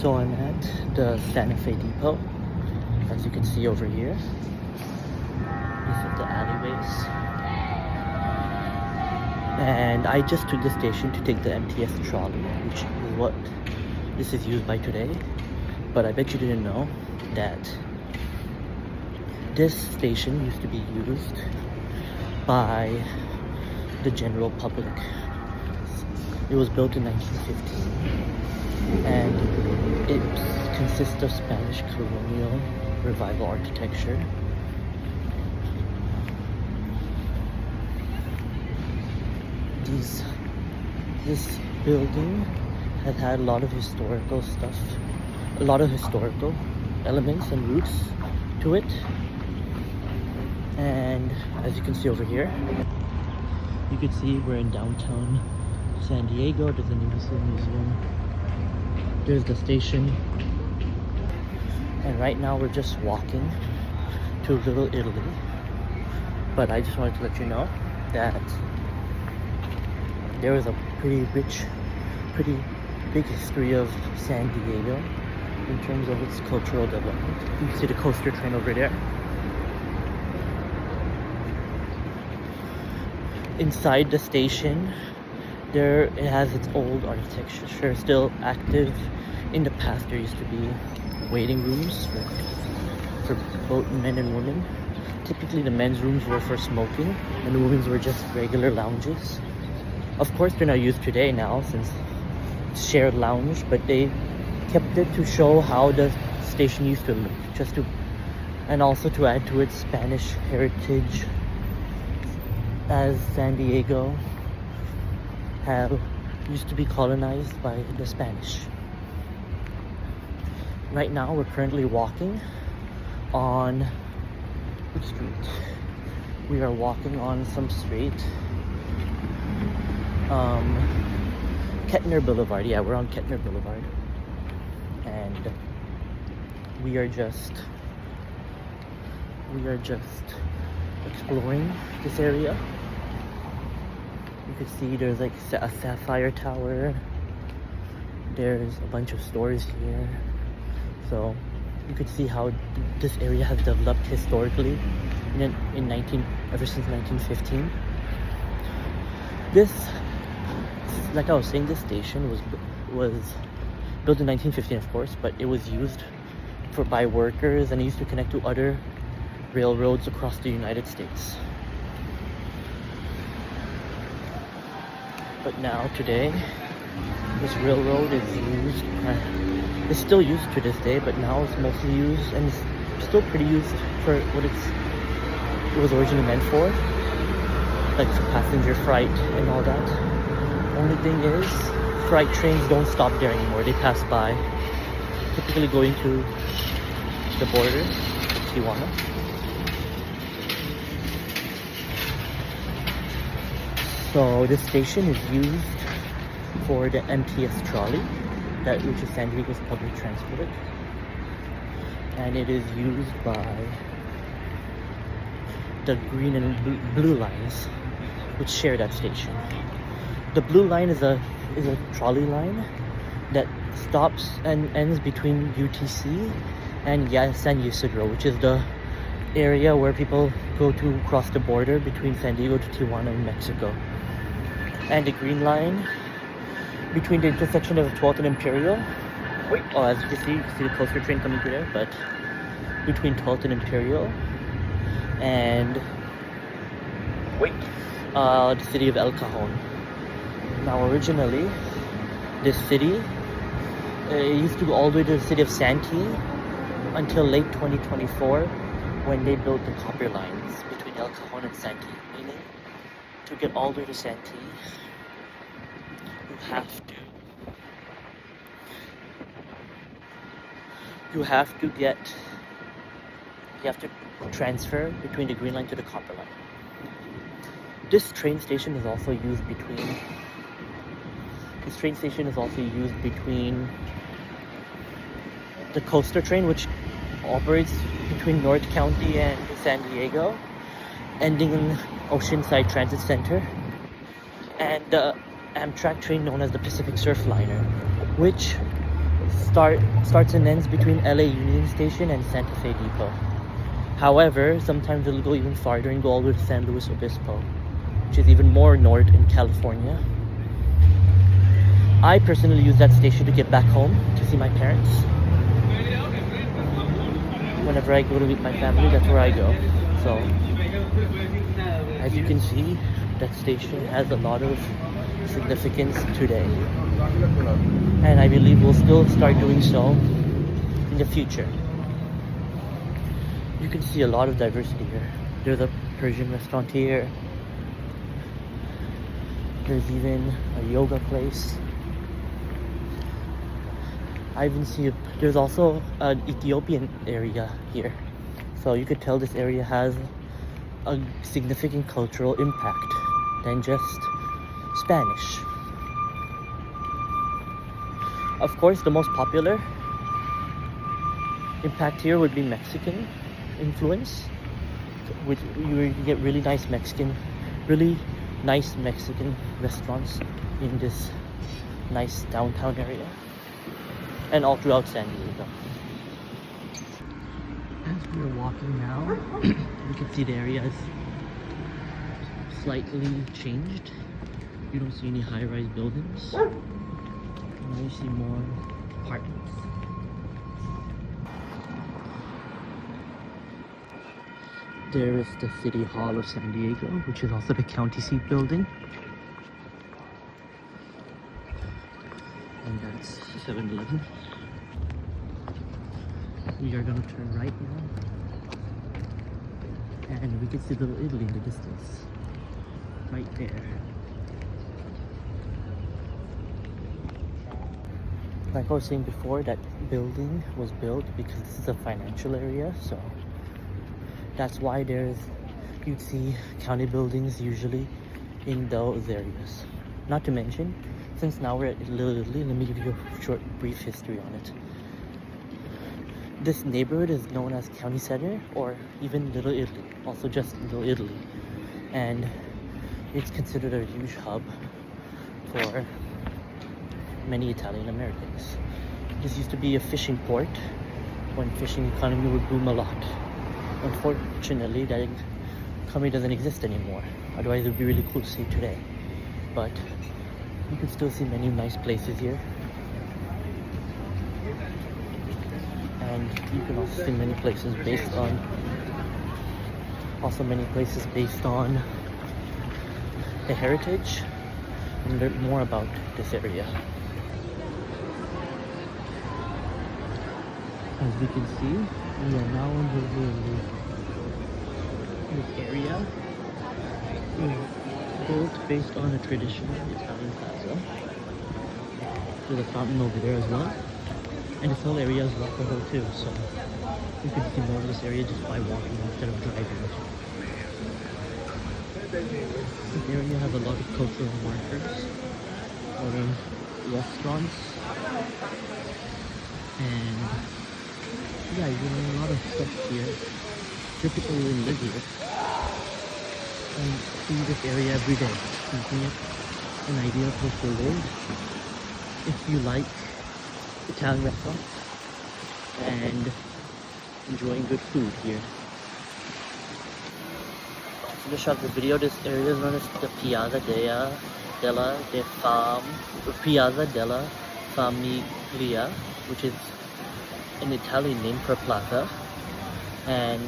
So I'm at the Santa Fe Depot, as you can see over here. This is the alleyways. And I just took the station to take the MTS trolley, which is what this is used by today. But I bet you didn't know that this station used to be used by the general public. It was built in 1915 and it consists of Spanish colonial revival architecture. This building has had a lot of historical stuff, a lot of historical elements and roots to it. And as you can see over here, you can see we're in downtown San Diego. There's a museum. There's the station. And right now we're just walking to Little Italy. But I just wanted to let you know that there is a pretty rich, pretty big history of San Diego in terms of its cultural development. You can see the coaster train over there. Inside the station, it has its old architecture still active. In the past, there used to be waiting rooms for both men and women. Typically, the men's rooms were for smoking, and the women's were just regular lounges. Of course, they're not used today now since it's shared lounge, but they kept it to show how the station used to look, and also to add to its Spanish heritage, as San Diego used to be colonized by the Spanish. Right now, we're currently walking on which street? We are walking on some street. Kettner Boulevard. Yeah, we're on Kettner Boulevard. And we are just exploring this area. You can see there's like a sapphire tower. There's a bunch of stores here. So you could see how this area has developed historically ever since 1915. Like I was saying, this station was built in 1915, of course, but it was used by workers, and it used to connect to other railroads across the United States. But now, today, this railroad is still used to this day, but now it's mostly used, and it's still pretty used for what it was originally meant for, like for passenger freight and all that. Only thing is, freight trains don't stop there anymore. They pass by, typically going to the border, Tijuana. So this station is used for the MTS trolley, which is San Diego's public transport, and it is used by the green and blue lines, which share that station. The blue line is a trolley line that stops and ends between UTC and San Ysidro, which is the area where people go to cross the border between San Diego to Tijuana in Mexico. And the green line between the intersection of 12th and Imperial. As you can see the coaster train coming through there, but between 12th and Imperial and the city of El Cajon. Now, originally, this city it used to go all the way to the city of Santee until late 2024, when they built the copper lines between El Cajon and Santee. Meaning, to get all the way to Santee, you have to transfer between the green line to the copper line. This train station is also used between the coaster train, which operates between North County and San Diego, ending in Oceanside Transit Center, and the Amtrak train known as the Pacific Surfliner, which starts and ends between LA Union Station and Santa Fe Depot. However, sometimes it'll go even farther and go all the way to San Luis Obispo, which is even more north in California. I personally use that station to get back home to see my parents. Whenever I go to meet my family, that's where I go. So, as you can see, that station has a lot of significance today. And I believe we'll still start doing so in the future. You can see a lot of diversity here. There's a Persian restaurant here. There's even a yoga place. I even see there's also an Ethiopian area here. So you could tell this area has a significant cultural impact than just Spanish. Of course, the most popular impact here would be Mexican influence, which you get really nice Mexican restaurants in this nice downtown area and all throughout San Diego. As we're walking now, you can see the area is slightly changed. You don't see any high-rise buildings. Now you see more apartments. There is the City Hall of San Diego, which is also the county seat building. And that's 7-Eleven. We are going to turn right now. And we can see Little Italy in the distance. Right there. Like I was saying before, that building was built because this is a financial area, so that's why you'd see county buildings usually in those areas. Not to mention, since now we're at Little Italy, let me give you a short brief history on it. This neighborhood is known as County Center or even Little Italy, also just Little Italy. And it's considered a huge hub for many Italian Americans. This used to be a fishing port when fishing economy would boom a lot. Unfortunately, that economy doesn't exist anymore. Otherwise, it would be really cool to see today. But you can still see many nice places here. And you can also see many places based on the heritage and learn more about this area. As we can see, we are now in this area is built based on a traditional Italian plaza. There's a fountain over there as well. And this whole area is walkable too, so you can see more of this area just by walking instead of driving. This area has a lot of cultural markers, a lot of restaurants, and yeah, you know, a lot of stuff here. Typically we live here and see this area every day, making it an ideal place to live if you like Italian restaurants and enjoying good food here. To finish off the video, this area is known as the Piazza della Famiglia, which is an Italian name for plaza. And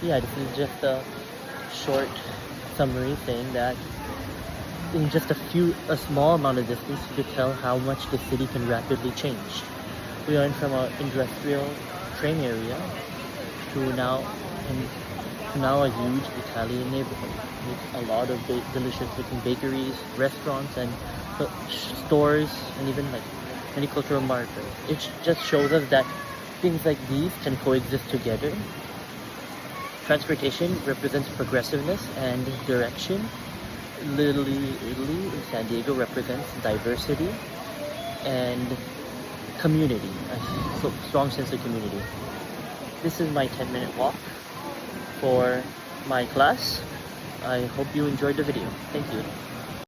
yeah, this is just a short summary saying that in just a small amount of distance, you could tell how much the city can rapidly change. We went from an industrial train area to now a huge Italian neighborhood with a lot of delicious looking bakeries, restaurants, and stores, and even like many cultural markers. It just shows us that things like these can coexist together. Transportation represents progressiveness and direction. Little Italy in San Diego represents diversity and community, a strong sense of community. This is my 10-minute walk for my class. I hope you enjoyed the video. Thank you.